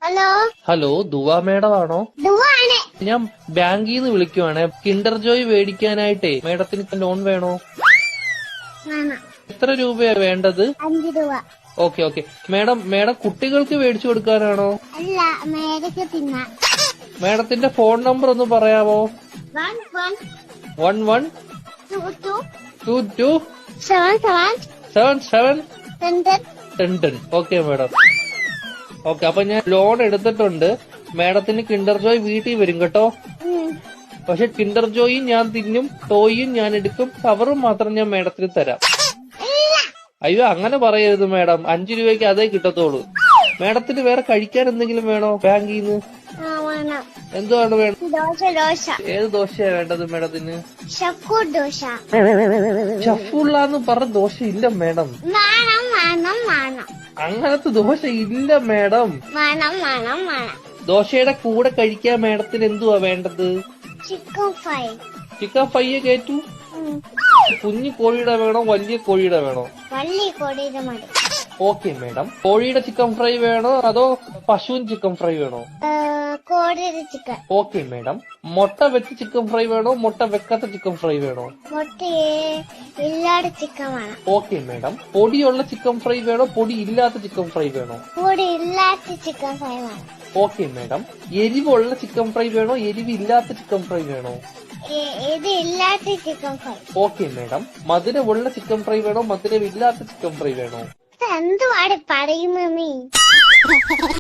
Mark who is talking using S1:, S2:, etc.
S1: Hello
S2: hello ദുവാ madam ആണോ?
S1: ദുവാണ്.
S2: ഞാൻ ബാങ്കിൽ നിന്ന് വിളിക്കുവാണ്. കിൻഡർ ജോയ് മേടിക്കാനായിട്ടേ മേഡത്തിന് ലോൺ വേണോ?
S1: വേണം.
S2: എത്ര രൂപയാ വേണ്ടത്?
S1: 5 രൂപ.
S2: ഓക്കെ മേഡം കുട്ടികൾക്ക് മേടിച്ചു കൊടുക്കാനാണോ?
S1: അല്ല, മേടിക്ക് തിന്നാൻ.
S2: മേഡത്തിന്റെ ഫോൺ നമ്പർ ഒന്ന് പറയാമോ? 11 22 77 10. Okay madam. ഓക്കെ, അപ്പൊ ഞാൻ ലോൺ എടുത്തിട്ടുണ്ട്. മേഡത്തിന് കിൻഡർ ജോയ് വീട്ടിൽ വരും കേട്ടോ. പക്ഷെ കിൻഡർ ജോയും ഞാൻ തിന്നും, ടോയും ഞാൻ എടുക്കും, കവറും മാത്രം ഞാൻ മേഡത്തിന് തരാം. അയ്യോ, അങ്ങനെ പറയരുത് മേഡം. 5 രൂപയ്ക്ക് അതേ കിട്ടത്തോളൂ. മേഡത്തിന് വേറെ കഴിക്കാൻ എന്തെങ്കിലും വേണോ ബാങ്കിൽ നിന്ന്? എന്തുവാണ് വേണം?
S1: ദോശ.
S2: ഏത് ദോശയാ വേണ്ടത് മേഡത്തിന്?
S1: ദോശ.
S2: ചഫുള്ളാന്ന് പറഞ്ഞ ദോശ ഇല്ല മേഡം. അങ്ങനത്തെ ദോശ ഇല്ല മേഡം. ദോശയുടെ കൂടെ കഴിക്കാൻ മേഡത്തിന് എന്തുവാ വേണ്ടത്? ചിക്കൻ ഫ്രൈ കേറ്റു. കുഞ്ഞു കോഴിയുടെ വേണോ വലിയ കോഴിയുടെ വേണോ?
S1: വലിയ കോഴിയുടെ മതി.
S2: Okay madam. കോഴിയുടെ ചിക്കൻ ഫ്രൈ വേണോ അതോ പശുവിൻ ചിക്കൻ ഫ്രൈ വേണോ?
S1: കോഴിയുടെ ചിക്കൻ.
S2: Okay madam. മുട്ട വെച്ച് ചിക്കൻ ഫ്രൈ വേണോ മുട്ട വെക്കാത്ത ചിക്കൻ ഫ്രൈ വേണോ?
S1: ഇല്ലാത്ത ചിക്കൻ വേണം.
S2: Okay madam. പൊടിയുള്ള ചിക്കൻ ഫ്രൈ വേണോ പൊടി ഇല്ലാത്ത ചിക്കൻ ഫ്രൈ വേണോ?
S1: പൊടി ഇല്ലാത്ത ചിക്കൻ ഫ്രൈ വേണം.
S2: Okay madam. എരിവുള്ള ചിക്കൻ ഫ്രൈ വേണോ എരിവില്ലാത്ത ചിക്കൻ ഫ്രൈ വേണോ?
S1: ഇത് ഇല്ലാത്ത ചിക്കൻ ഫ്രൈ.
S2: Okay madam. മധുരമുള്ള ചിക്കൻ ഫ്രൈ വേണോ മധുരമില്ലാത്ത ചിക്കൻ ഫ്രൈ വേണോ?
S1: എന്തുവാണ് പറയുന്നത് നീ?